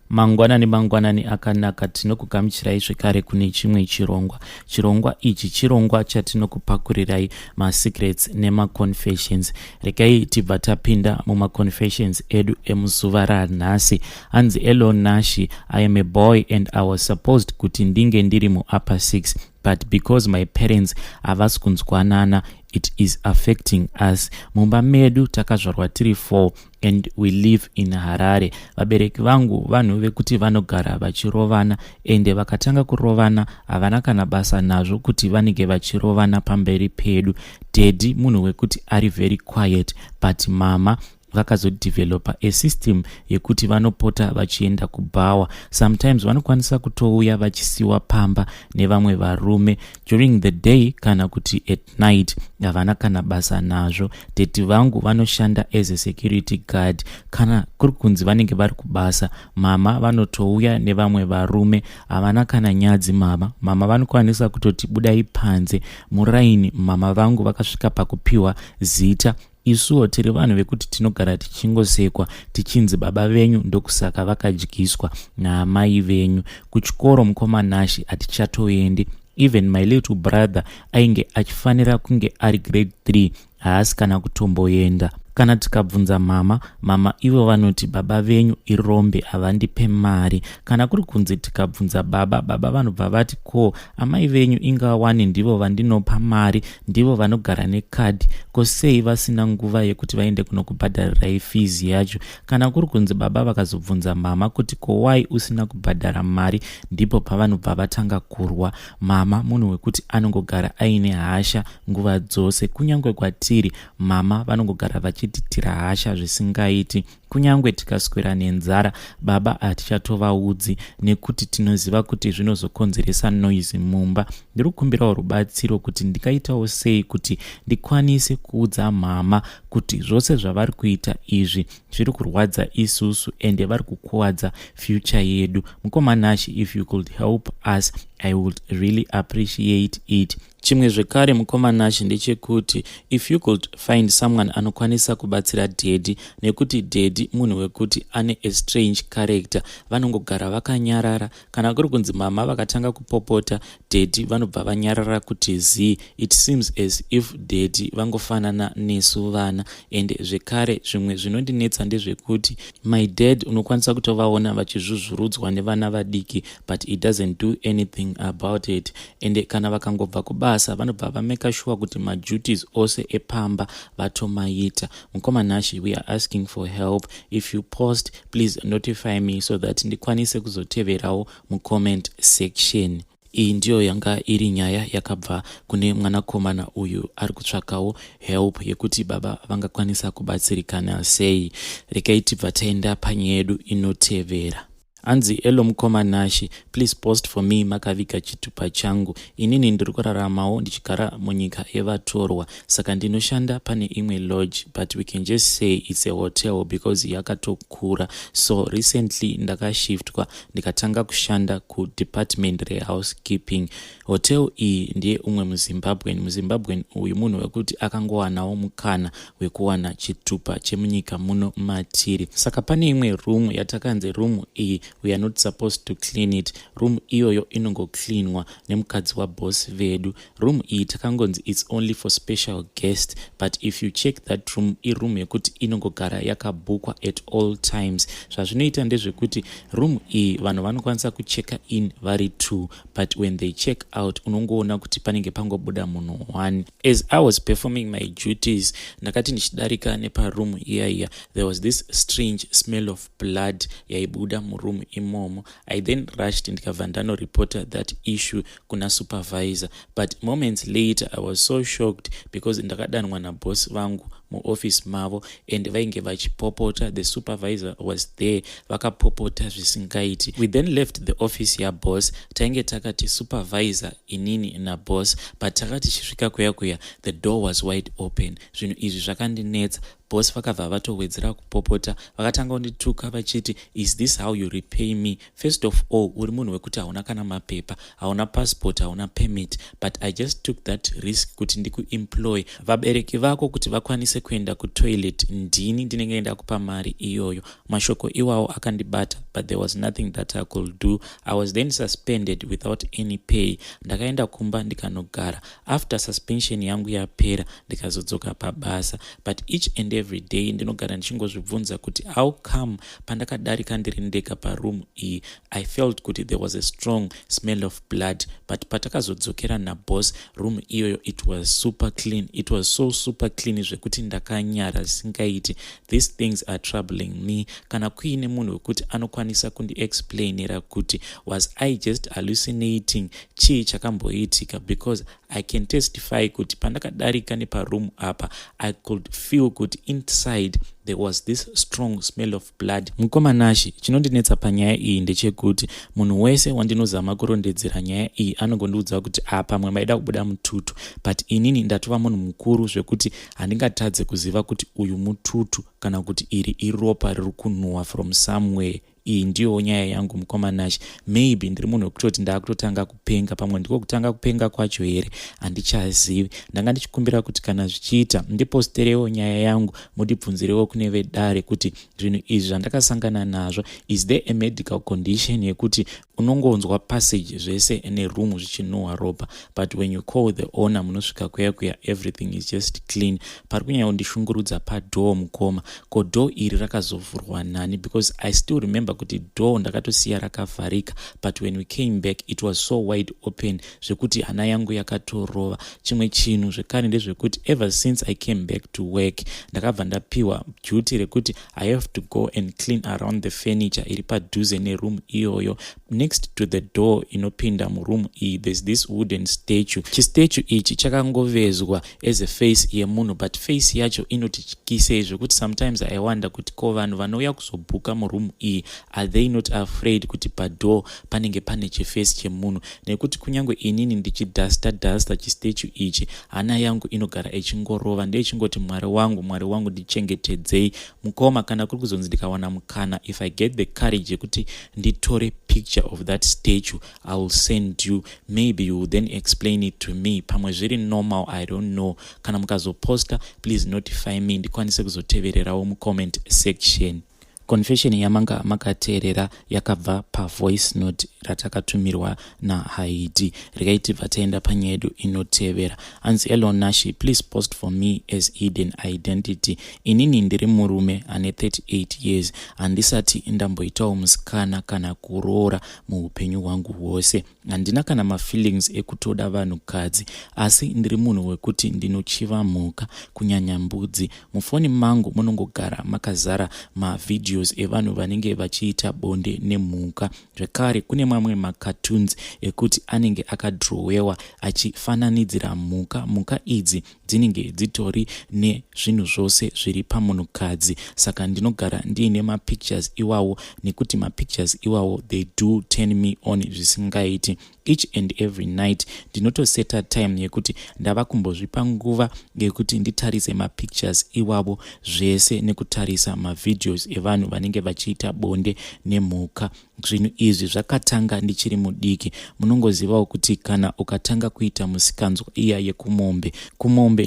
Mangwanani akanaka tinokugamuchirai zvekare kune chimwe chirongwa. Chirongwa ichi chirongwa chatinokupakurirai masecrets nemaconfessions. Regai tibva tapinda mumaconfessions edu emuzuva ranhasi. Hanzi Elon Nashi, I am a boy and I was supposed kuti ndinge ndiri muupper 6, but because my parents havasi kunzwanana, it is affecting us. Mumba medu takazvarwa tiri 4 and we live in Harare. Vabereki vangu vanhu vekuti vanogara vachirovana, ende vakatanga kurovana havana kana basa nazvo kuti vanenge vachirovana pamberi pedu. Daddy munhu wekuti ari very quiet, but mama vakazodevelopa a system yekuti vanopota vachienda kubhawa. Sometimes vanokwanisa kutouya vachisiwa pamba nevamwe varume during the day kana kuti at night. Havana kana basa nazvo. Teti vangu vanoshanda as a security guard. Kana kuri kunzi vanenge vari kubasa, mama vanotouya nevamwe varume. Havana kana nyadzi mama vanokwanisa kutoti budai panze muraini. Mama vangu vakasvika pakupiwa zita. Isuwo tiri vanhu vekuti tinogara tichingosekwa tichinzi baba venyu, ndokusaka vakadyiswa naamai venyu. Kuchikoro mukoma Nashi hatichatoendi. Even my little brother ainge achifanira kunge ari grade 3, haasi kana kutomboenda. Kana tikabvunza mama ivo vanoti baba venyu irombe, havandipe mari. Kana kuri kunzi tikabvunza baba vanobva vati ko amai venyu ingawani ndivo vandinopa mari, ndivo vanogara nekadhi, ko sei vasina nguva yekuti vaende kunokubhadharirai fees yacho. Kana kuri kunzi baba vakazobvunza mama kuti ko why usina kubhadhara mari, ndipo pavanobva vatanga kurwa. Mama munhu wekuti anongogara aine hasha nguva dzose. Kunyangwe kwatiri mama vanongogara vachititira hasha zvisingaiti. Kunyangwe tikaswera nenzara, baba hatichatovaudzi nekuti tinoziva kuti zvinozokonzeresa noise mumba. Ndiri kukumbirawo rubatsiro kuti ndingaitawo sei kuti ndikwanise kuudza mama kuti zvose zvavari kuita izvi zviri kurwadza isusu ende vari kukuwadza future yedu. Mukoma Nashi, if you could help us, I would really appreciate it. Chimwe zvekare mukoma Nashi ndechekuti if you could find someone anokwanisa kubatsira daddy, nekuti daddy munhu wekuti ane a strange character, vanongogara vakanyarara. Kana kuri kunzi mama vakatanga kupopota, daddy vanobva vanyarara kuti zi. It seems as if daddy vangofanana nesu vana. Ende zvekare zvimwe zvinondinetsa ndezvekuti my dad unokwanisa kutovaona vachizvuzvurudzwa nevana vadiki, but he doesn't do anything about it. Ende kana vakangobva kubasa vanobva vameka sure kuti maduties ose epamba vatomaita. Mukoma Nashi, we are asking for help. If you post, please notify me so that ndikwanise kuzoteverawo mucomment section. Iyi ndiyo yanga iri nyaya yakabva kune mwanakomana uyu ari kutsvakawo help yekuti baba vangakwanisa kubatsirikana sei. Regai tibva taenda panyaya yedu inotevera. Hanzi elo mukoma Nashi, please post for me makaviga chitupa changu. Inini ndiri kuraramawo ndichigara munyika yevatorwa, saka ndinoshanda pane imwe lodge, but we can just say it's a hotel because yakatokura. So recently ndakashiftwa ndikatanga kushanda kudepartment rehousekeeping. Hotel iyi ndiye umwe muzimbabwen uyu munhu wekuti akangowanawo mukana wekuwana chitupa chemunyika muno matiri. Saka pane imwe room yatakanze room iyi we are not supposed to clean it. Room iyoyo inongocleanwa nemukadzi waboss vedu. Room iyi takangonzi it's only for special guests, but if you check that room, room yekuti inongogara yakabukwa at all times. Zvazvinoita ndezvekuti room iyi vanhu vanokwanisa kucheka in vari 2, but when they check out unongoona kuti panenge pangobuda munhu 1. As I was performing my duties, ndakati ndichidarika neparoom iya there was this strange smell of blood yaibuda muroom imomo. I then rushed ndikabva ndanoreporta that issue kuna supervisor, but moments later I was so shocked because ndakadanwa naboss vangu muoffice mavo and vainge vachipopota. The supervisor was there, vakapopota zvisingaiti. We then left the office ya boss. Tainge takati supervisor inini na boss, but takati chisvika kuya the door was wide open. Zvinhu izvi zvakandinetsa, boss vakabva vatowedzera kupopota, vakatanga kundituka vachiti, is this how you repay me? First of all, uri munhu wekuti hauna kana mapepa, hauna passport, hauna permit, but I just took that risk kuti ndikuemploy. Vabereki vako kuti vakwanise kuenda kutoilet, ndini ndinenge enda kupa mari iyoyo. Mashoko iwawo akandibata, but there was nothing that I could do. I was then suspended without any pay. Ndakaenda kumba ndikanogara. After suspension yangu yapera, ndikazodzoka pabasa. But each and every day ndinogara ndichingozvibvunza kuti how come pandakadarika ndiri ndega paroom iyi, I felt kuti there was a strong smell of blood. But patakazodzokera naboss, room iyoyo, it was super clean. It was so super clean zvekuti ndakanyara singaiti. These things are troubling me. Kana kuine munhu wekuti anokwanisa kundi-explainera kuti was I just hallucinating, chii chakamboitika, because I can testify kuti pandakadarika neparoom apa, I could feel kuti inside there was this strong smell of blood. Mukomanashi, chinondinetsa panyaya iyi ndechekuti munhu wese wandinozama kurondedzera nyaya iyi anongondiudza kuti apa mwe maida kubuda mututu, but inini ndatova munhu mukuru zvekuti handingatadze kuziva kuti uyu mututu kana kuti iri iropa riri kunhuhwa from somewhere. Iyi ndiyo nyaya yangu mukomanashi. Maybe ndiri munhu wekutoti ndakutotanga kupenga, pamwe ndiko kutanga kupenga kwacho here, handichazivi. Ndanga ndichikumbira kuti kana zvichiita ndiposterewo nyaya yangu, mudibvunzirewo kune vedare kuti zvinhu izvi zvandakasangana nazvo, is there a medical condition yekuti unongonzwa passage zvese neroom zvichinhuhwa ropa, but when you call the owner munosvika kuya everything is just clean. Pari kunyanya kundishungurudza padoor mukoma, ko door iri rakazovhurwa nani, because I still remember kuti door ndakatosiya rakavharika, but when we came back it was so wide open zvekuti hana yangu yakatorova. Chimwe chinhu zvekare ndezvekuti ever since I came back to work, ndakabva ndapiwa duty rekuti I have to go and clean around the furniture iri padhuze neroom iyoyo. Next to the door inopinda muroom iyi, there's this wooden statue. Chistatue ichi chakangovezwa as a face yemunhu, but face yacho inotityise zvekuti sometimes I wonder kuti ko vanhu vanouya kuzobhuka muroom iyi, are they not afraid kuti padoor panenge pane chiface chemunhu? Nekuti kunyange inini ndichidasta chistatue ichi, hana yangu inogara ichingorova, ndeichingoti mwari wangu ndichengetedzei. Mukoma, kana kuri kuzonzi ndikawana mukana, if I get the courage yekuti nditore picture of that statue, I will send you. Maybe you will then explain it to me. Pamwe zviri normal, I don't know. Kana mukazoposta, please notify me ndikwanise kuzotevererawo mucomment section. Confession yamanga makateerera yakabva pavoice note ratakatumirwa naHaidi. Regai vatenda panyaya yedu inotevera. Anzi Elon Nashi, please post for me as hidden identity. Inini ndiri murume ane 38 years. Handisati ndamboitawo musikana kana kuroora muupenyu hwangu hwose. Handina kana mafeelings ekutoda vanhukadzi, asi ndiri munhu wekuti ndinochiva mhuka, kunyanya mbudzi. Mufoni mangu munongogara makazara mavideo evanhu vanenge vachiita bonde nemhuka. Zvekare kune mamwe macartoons ekuti anenge akadrowewa achifananidzira mhuka. Mhuka idzi dzinenge dzitori nezvinhu zvose zviri pamunhukadzi. Saka ndinogara ndiine mapictures iwawo, nekuti mapictures iwawo they do turn me on zvisingaiti. Each and every night ndinotoseta time yekuti ndava kumbozvipa nguva yekuti nditarise mapictures iwavo zvese nekutarisa mavideos evanhu vanenge vachiita bonde nemhuka. Zvinhu izvi zvakatanga ndichiri mudiki. Munongozivawo kuti kana ukatanga kuita musikanzwa iya yekumombe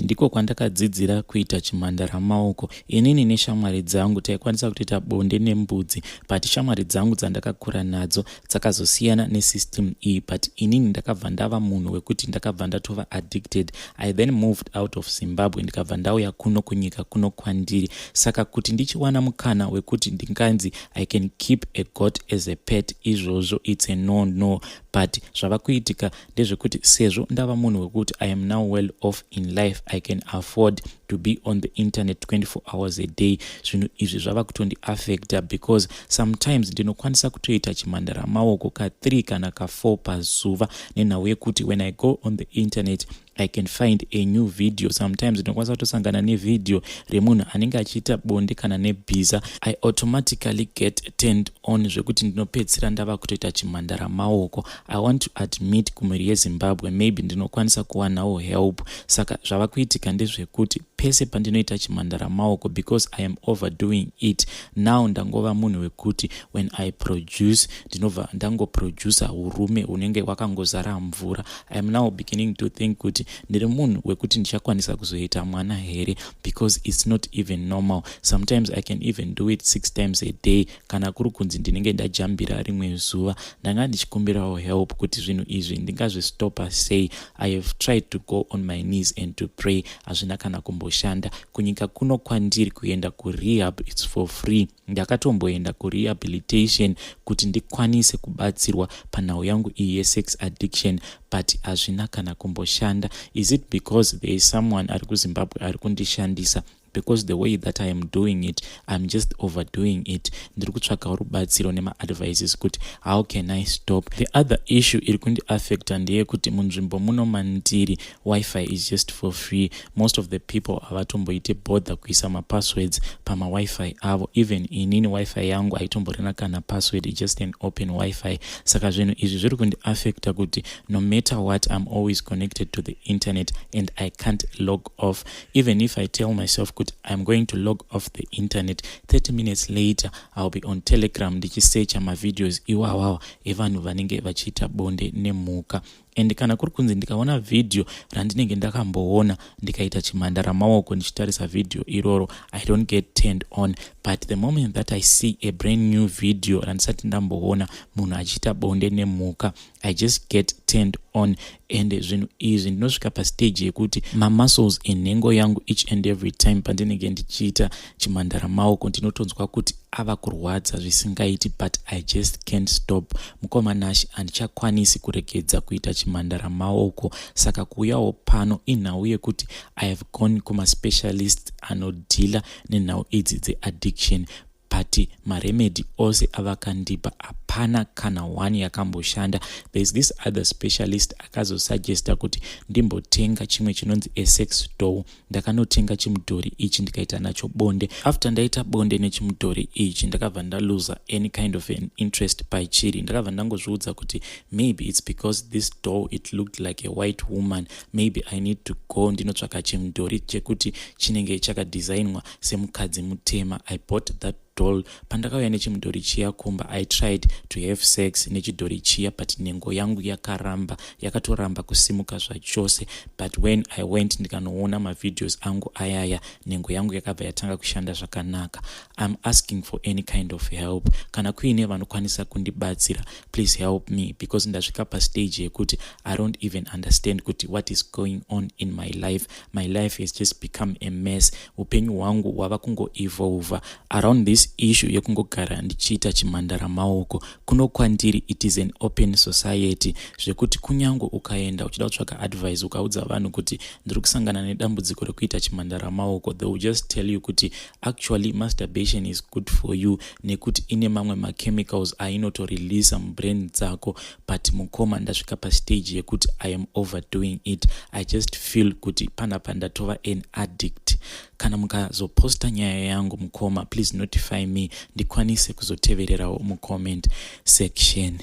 ndiko kwandakadzidzira kuita chimhandara maoko. Inini neshamwari dzangu taikwanisa kutoita bonde nembudzi, but shamwari dzangu dzandakakura nadzo dzakazosiyana nesystem iyi. But inini ndakabva ndava munhu wekuti ndakabva ndatova addicted. I then moved out of Zimbabwe ndikabva ndauya kuno kunyika kuno kwandiri. Saka kuti ndichiwana mukana wekuti ndinganzi I can keep a goat as a pet, izvozvo it's a no. But zvava kuitika ndezvekuti sezvo ndava munhu wekuti I am now well off in life, I can afford to be on the internet 24 hours a day. Zvinhu izvi zvava kutondi affecta, because sometimes ndinokwanisa kutoita chimhandara maoko ka 3 kana ka 4 pazuva, nenhau yekuti when I go on the internet I can find a new video. Sometimes ndinokwanisa kutosangana nevideo remunhu anenge achiita bonde kana nebhiza. I automatically get turned on zvekuti ndinopedzisira ndava kutoita chimhandara maoko. I want to admit kumhuri yeZimbabwe maybe ndinokwanisa kuwanawo help. Saka zvava kuitika ndezvekuti pese pandinoita chimhandara maoko, because I am overdoing it, now ndangova munhu wekuti when I produce ndinobva ndangoproducer urume unenge wakangozara mvura. I am now beginning to think kuti ndiri munhu wekuti ndichakwanisa kuzoita mwana here, because it's not even normal. Sometimes I can even do it 6 times a day. Kana kuri kunzi ndinenge ndajambira rimwe zuva, ndanga ndichikumbirawo help kuti zvinhu izvi ndingazvistopa sei. I have tried to go on my knees and to pray, hazvina kana kumboshanda. Kunyika kuno kwandiri kuenda kurehab, it's for free. Ndakatomboenda kurehabilitation kuti ndikwanise kubatsirwa panhau yangu iyi yesex addiction, but hazvina kana kumboshanda. Is it because there is someone ari kuZimbabwe ari kundishandisa? Because the way that I am doing it, I'm just overdoing it. Ndiri kutsvaka rubatsiro nema-advices kuti how can I stop. The other issue iri kundi affecta ndeyekuti munzvimbo muno mandiri Wi-Fi is just for free. Most of the people havatomboite bother kuisa ma-passwords pama Wi-Fi avo. Even inini Wi-Fi yangu haitomborina kana password, just an open Wi-Fi. Saka zvinhu izvi zviri kundi affecta kuti no matter what, I'm always connected to the internet and I can't log off. Even if I tell myself I'm going to log off the internet, 30 minutes later I'll be on Telegram ndichisearcha mavideos iwawawa evanhu vanenge vachiita bonde nemhuka. And kana kuri kunzi ndikaona video randinenge ndakamboona ndikaita chimhandara maoko ndichitarisa video iroro, I don't get turned on. But the moment that I see a brand new video randisati ndamboona munhu achiita bonde nemhuka, I just get turned on. And zvinhu izvi ndinosvika pastage yekuti mamuscles enhengo yangu each and every time pandinenge ndichiita chimhandara maoko ndinotonzwa kuti ava kurwadza zvisingaiti, but I just can't stop. Mukoma Nashi handichakwanisi kuregedza kuita chimhandara maoko. Saka kuuyawo pano inhau yekuti I have gone kuma specialist anodhila nenhau idzi dzeaddiction, but maremedy ose avakandipa hapana kana one yakamboshanda. There's this other specialist akazosuggesta kuti ndimbotenga chimwe chinonzi a-sex doll. Ndakanotenga chimudhori ichi ndikaita nacho bonde. After ndaita bonde nechimudhori ichi ndakabva ndaluza any kind of an interest pachiri. Ndakabva ndangozviudza kuti maybe it's because this doll it looked like a white woman, maybe I need to go ndinotsvaka chimudhori chekuti chinenge chakadesignwa semukadzi mutema. I bought that doll. Pandakauya nechimudhori chiya kumba, I tried to have sex nechidhori chiya, but nhengo yangu yakatoramba kusimuka zvachose. But when I went ndikanoona mavideos angu ayaya, nhengo yangu yakabva yatanga kushanda zvakanaka. I'm asking for any kind of help. Kana kuine vanokwanisa kundibatsira, please help me, because ndasvika pastage yekuti I don't even understand kuti what is going on in my life. My life has just become a mess. Upenyu hwangu hwava kungo-evolve around this issue yekungogara ndichiita chimhandara maoko. Kuno kwandiri it is an open society, zvekuti kunyango ukaenda uchida kutsvaka advice ukaudza vanhu kuti ndiri kusangana nedambudziko rekuita chimhandara maoko, they will just tell you kuti actually masturbation is good for you, nekuti ine mamwe ma-chemicals ainotoreleasa mubrain dzako. But mukoma ndasvika pastage yekuti I am overdoing it. I just feel kuti panapa ndatova an addict. Kana mukazoposta nyaya yangu mukoma, please notify me ndikwanise kuzotevererawo mucomment section.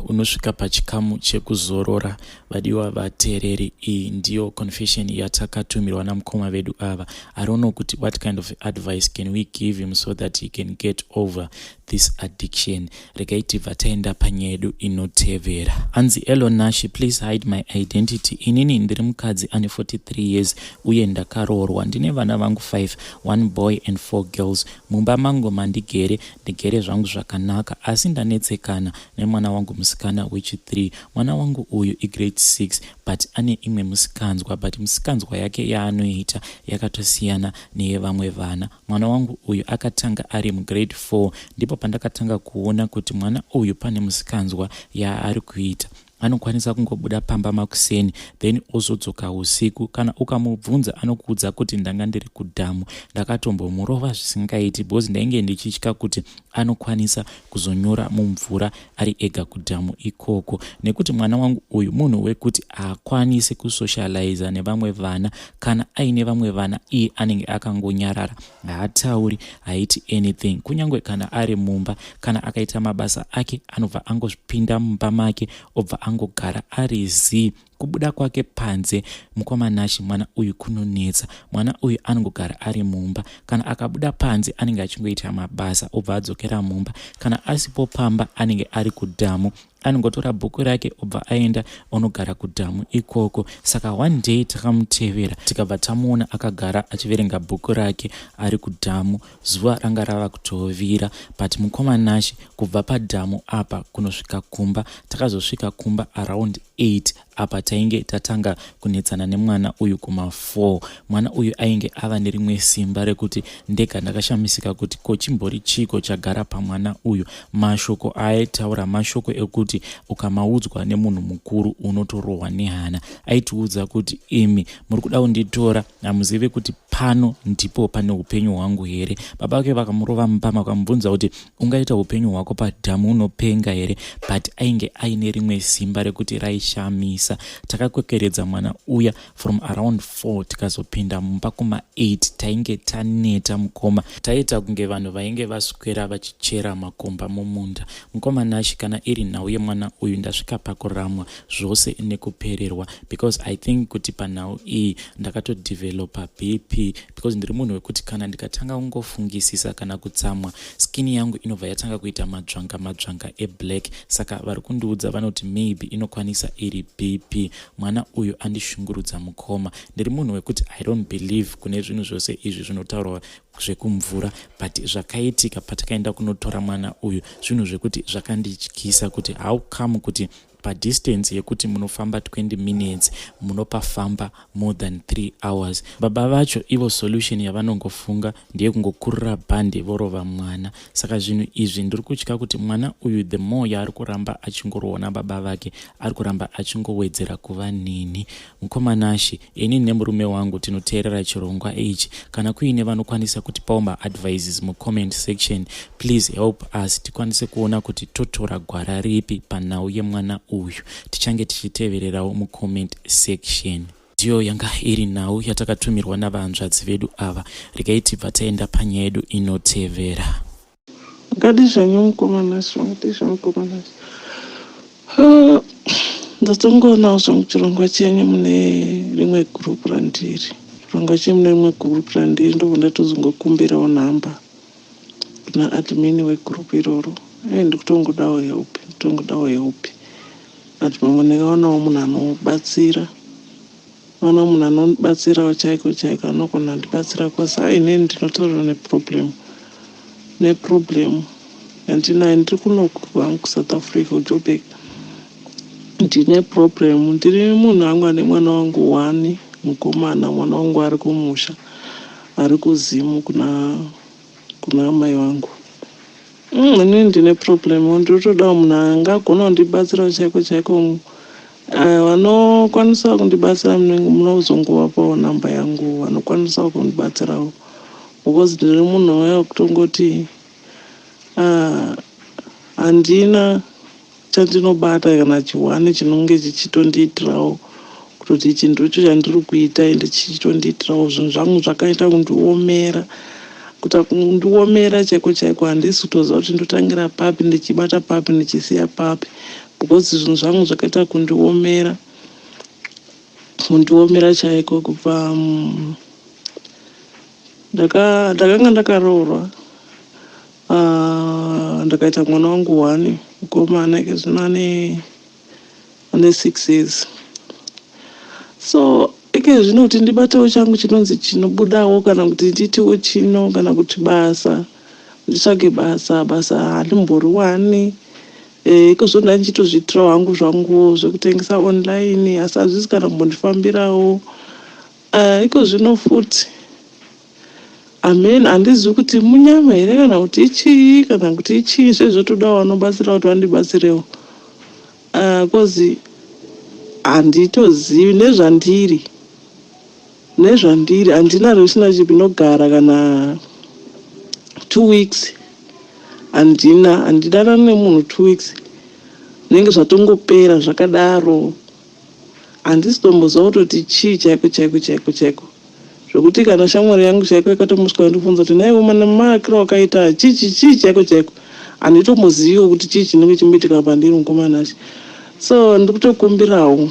Unosvika pachikamu chekuzorora. Vadiwa vateereri, iyi ndiyo confession yatakatumirwa namukoma vedu ava. I don't know kuti what kind of advice can we give him so that he can get over this addiction. Regai tibva taenda panyaya yedu inotevera. Anzi Elo Nashi, please hide my identity. Inini ndiri mukadzi ane 43 years uye ndakaroorwa. Ndine vana vangu 5, 1 boy and 4 girls. Mumba mangu mandigere zvangu zvakanaka, asi ndanetsekana nemwana wangu musikana wechi3. Mwana wangu uyu grade 6, but ane imwe musikanzwa, but musikanzwa yake yaanoita yakatosiyana neyevamwe vana. Mwana wangu uyu akatanga ari mugrade 4, ndipo pandakatanga kuona kuti mwana uyu pane musikanzwa yaari kuita. anokwanisa kungobuda pamba makuseni then ozodzoka usiku. Kana ukamubvunza anokuudza kuti ndanga ndiri kudhamu, ndakatombomurova zvisingaiti because ndainge ndichitya kuti anokwanisa kuzonyora mumvura ari ega kudhamu ikoko, nekuti mwana wangu uyu munhu wekuti haakwanisi kusocializa nevamwe vana. Kana aine vamwe vana iye anenge akangonyarara, haatauri, haiti anything. Kunyange kana ari mumba, kana akaita mabasa ake anobva angozvipinda mumba make obva angogara ari zii. Kubuda kwake panze mukomanashi mwana uyu kunonetsa. Mwana uyu anongogara ari mumba, kana akabuda panze anenge achingoita mabasa obva adzokera mumba. Kana asipo pamba anenge ari kudhamu, anongotora bhuku rake obva aenda onogara kudhamu ikoko. Saka one day takamutevera tikabva tamuona akagara achiverenga bhuku rake ari kudhamu. Zuva ranga rava kutovira, but mukomanashi kubva padhamu apa kunosvika kumba, takazosvika kumba around 8 apa tainge tatanga kunetsana nemwana uyu kuma4. Mwana uyu ainge ava nerimwe simba rekuti ndega ndakashamisika kuti kochimbori chiko chagara pamwana uyu. Mashoko aitaura mashoko ekuti ukamaudzwa nemunhu mukuru unotorohwa nehana. Aitiudza kuti imi muri kuda kunditora, hamuzive kuti pano ndipo pane upenyu hwangu here. Baba vake vakamurova mupama, vakamubvunza kuti ungaita upenyu hwako padhamu unopenga here, but ainge aine rimwe simba rekuti raishamisa. Takakwekeredza mwana uya from around 4 tikazopinda mumba kuma8. Tainge taneta mukoma, taita kunge vanhu vainge vaswera vachichera makomba mumunda. Mukomanashi kana iri nhau yemwana uyu ndasvika pakuramwa zvose nekupererwa, because I think kuti panhau iyi ndakatodevelopa BP, because ndiri munhu wekuti kana ndikatanga kungofungisisa kana kutsamwa, skin yangu inobva yatanga kuita madzvanga eblack. Saka vari kundiudza vanoti maybe inokwanisa iri BP. Mwana uyu andishungurudza mukoma. Ndiri munhu wekuti I don't believe kune zvinhu zvose izvi zvinotaurwa zvekumvura, but zvakaitika patakaenda kunotora mwana uyu zvinhu zvekuti zvakandityisa kuti how come kuti padistance yekuti munofamba 20 minutes munopafamba more than 3 hours. Baba vacho ivo solution yavanongofunga ndiye kungokurira bhande vorova mwana. Saka zvinhu izvi ndiri kutya kuti mwana uyu the more yaari kuramba achingoroona baba vake, ari kuramba achingowedzera kuva nini. Mukomanashi, ini nemurume wangu tinoteerera chirongwa ichi. Kana kuine vanokwanisa kutipawo maadvices mucomment section, please help us tikwanise kuona kuti totora gwara ripi panhau yemwana uyu. Tichange tichitevererawo mucomment section. Ndiyo yanga iri nhau yatakatumirwa navanzvadzi vedu ava. Regai tibva taenda panyaya yedu inotevera. Ngadizvanyu mukomanashi. Ndatongoona zvangu chirongwa chenyu mune rimwe gurupu randiri. Chirongwa chenyu mune rimwe gurupu randiri ndobva ndatozongokumbirawo nhamba kuna admin wegurupu iroro. Ndikutongodawo help. Ati mamwe ndikaonawo munhu anobatsira. Ona munhu anobatsirawo chaiko anogona ndibatsira kwasa. Inini ndinotaurwa neproblem yandinayo. Ndiri kuno kwangu kuSouth Africa kuJoburg. Ndine problem. Ndiri munhu wangu ane mwana wangu 1 mukomana. Mwana wangu ari kumusha, ari kuZim kuna amai vangu. Inini ndine problem. Ndinotodawo munhu angagona kundibatsira chaiko. Vanokwanisa kundibatsira munozongovapawo namba yangu, vanokwanisa kundibatsirawo, because ndiri munhu wekutongoti handina chandinobata kana chiwani chinonge chichitondiitirawo kutoti ichi ndicho chandiri kuita ende chichitondiitirawo. Zvinhu zvangu zvakaita kundiomera, kuita kundiomera chaiko. Handisi kutoziva kuti ndotangira papi, ndichibata papi, ndichisiya papi, because zvinhu zvangu zvakaita kundiomera chaiko. Kubva ndakanga ndakaroorwa, ndakaita mwana wangu 1 mukomana, zvino ane 6 years. So zvino kuti ndibatewo changu chinonzi chinobudawo, kana kuti ndiitewo chino, kana kuti basa nditsvage basa handimbori wani. Ikozvo ndandichitozviitirawo hangu zvangu zvekutengesa online, asi hazvisi kana kumbondifambirawo. Ikozvino futi handizivi kuti munyama here kana kuti ichii, zvezvotodawo vanobatsira kuti vandibatsirewo. Kozi handitozivi nezvandiri handina relationship inogara kana 2 weeks. Handidanani nemunhu 2 weeks zvinenge zvatongopera zvakadaro. Handisi tomboziva kutoti chii chaiko zvokuti kana shamwari yangu chaiko yakatomuswa yandifunza kuti naiwe maakiro wakaita chii chaiko handitomboziviwo kuti chii chinenge chimboitika pandiri mukomana acho. So ndikutokumbirawo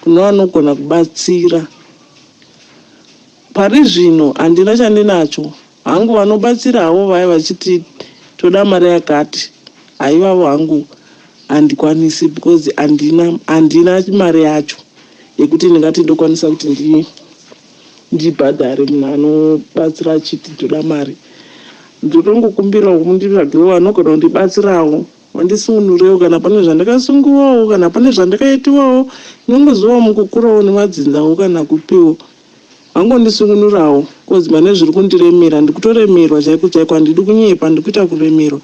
kuna vanogona kubatsira. Pari zvino handina chandinacho hangu, vanobatsira havo vaya vachiti toda mari yakati, haivavo hangu handikwanisi because handina mari yacho yekuti ndingati ndokwanisa kuti ndibhadhare munhu anobatsira achiti toda mari. Ndotongokumbirawo munditsvagirewo vanogona kundibatsirawo, vandisungunurewo kana pane zvandakasunguwawo kana pane zvandakaitiwawo. Inongozivawo mukukurawo nemadzinzawo kana kupiwo vangondisungunurawo kozi mane zviri kundiremera. Ndikutoremerwa chaiko handidi kunyepa, ndikuita kuremerwa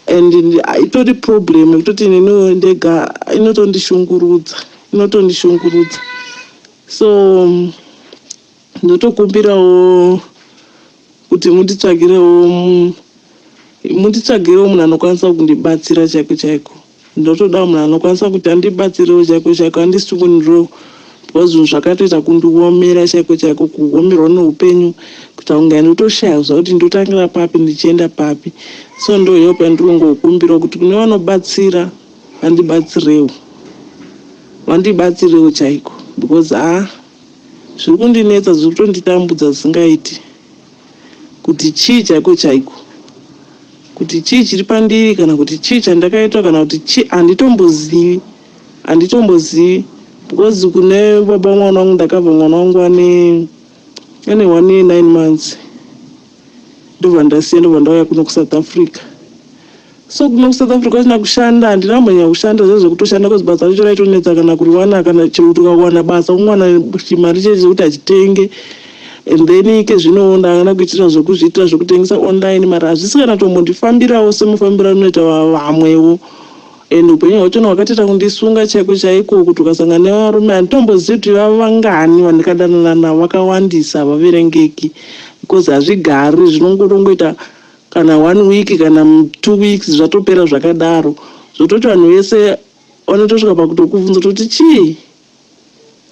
and itori problem yekutoti neniwo ndega inotondishungurudza. So ndotokumbirawo kuti munditsvagirewo munhu anokwanisa kundibatsira chaiko. Ndotoda munhu anokwanisa kuti andibatsirewo chaiko andisungunurirewo because zvinhu zvakatoita kundiomera chaiko kuomerwa neupenyu kuita kunge ndotoshaya kuziva kuti ndotangira papi ndichienda papi. So ndoiyo pandirongokumbirawo kuti kune vanobatsira vandibatsirewo chaiko because zviri kundinetsa, zviri kutonditambudza zvisingaiti kuti chii chaiko kuti chii chiri pandiri kana kuti chii chandakaitwa kana kuti chii handitombozivi because kune baba mwana wangu ndakabva mwana wangu ane 9 months ndobva ndauya kuno kuSouth Africa. So kuno kuSouth Africa asina kushanda, handina mhanya kushanda zvezvekutoshanda kozi basa richo raitonetsa kana kuriwana kana chero tukawana basa umwana chimari cheche chekuti achitenge and then zvino ndangana kuitira zvokuzviitira zvokutengesa online mari hazvisi kana tombondifambirawo semufambiro anoita vamwewo. And upenyu hwachona hwakatoita kundisunga chaiko kuti ukasangana nevarume handitombozivi kuti vavangani vandikadanana navo, vakawandisa havaverengeki because hazvigari, zvinongotongoita kana 1 week kana 2 weeks zvatopera zvakadaro. Zvototi vanhu vese vanotosvika pakutokubvunza kuti chii.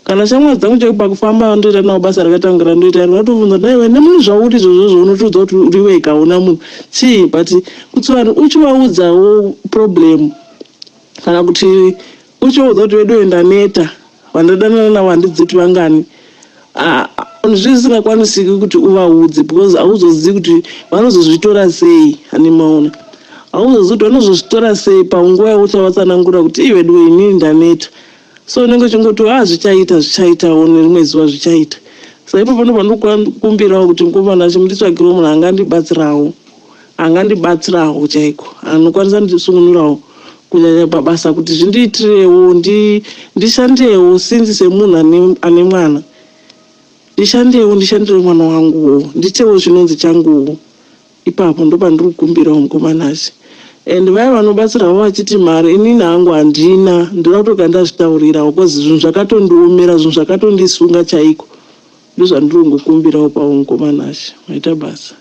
Kana shamwari dzangu chaiko pakufamba ndoita nawo basa rakatangira ndoita vatobvunza daiwe nemunhu zvauri izvozvo unotodza kuti uri wega hauna munhu chii. But kuti vanhu uchivaudzawo problem kana kuti uchivaudza kuti wedu ndaneta vandadanana navo handidzi kuti vangani, zvisingakwanisiki kuti uvaudze because hauzozivi kuti vanozozvitora sei. Hanimaona hauzozivi kuti vanozozvitora sei panguva yauchavatsanangura kuti iwedu inini ndaneta. So unenge uchingoti zvichaitawo nerimwe zuva zvichaita. Saka ipapo ndo pandinokumbirawo kuti mukomana acho munditsvagirewo munhu angandibatsirawo chaiko, anokwanisa kundisungunurawo kunyanya pabasa kuti zvindiitirewo ndishandewo sinzi semunhu ane mwana, ndishandire mwana wanguwo, nditewo zvinonzi changuwo. Ipapo ndo pandiri kukumbirawo mukomana acho. And vaya vanobatsirawo vachiti mari inini hangu handina, ndoda kutoka ndazvitaurirawo because zvinhu zvakatondiomera, zvinhu zvakatondisunga chaiko. Ndozvandirongokumbirawo pawo mukomana acho. Maita basa.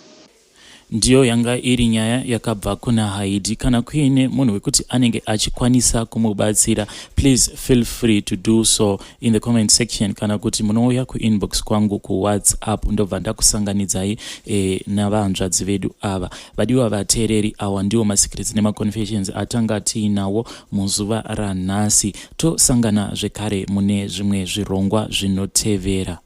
Ndiyo yanga iri nyaya yakabva kuna Haidhi. Kana kuine munhu wekuti anenge achikwanisa kumubatsira, please feel free to do so in the comment section kana kuti munouya kuinbox kwangu kuWhatsApp ndobva ndakusanganidzai navanzvadzi vedu ava. Vadiwa vateereri, awa ndiwo masecrets nemaconfessions atanga tiinawo muzuva ranhasi. Tosangana zvekare mune zvimwe zvirongwa zvinotevera.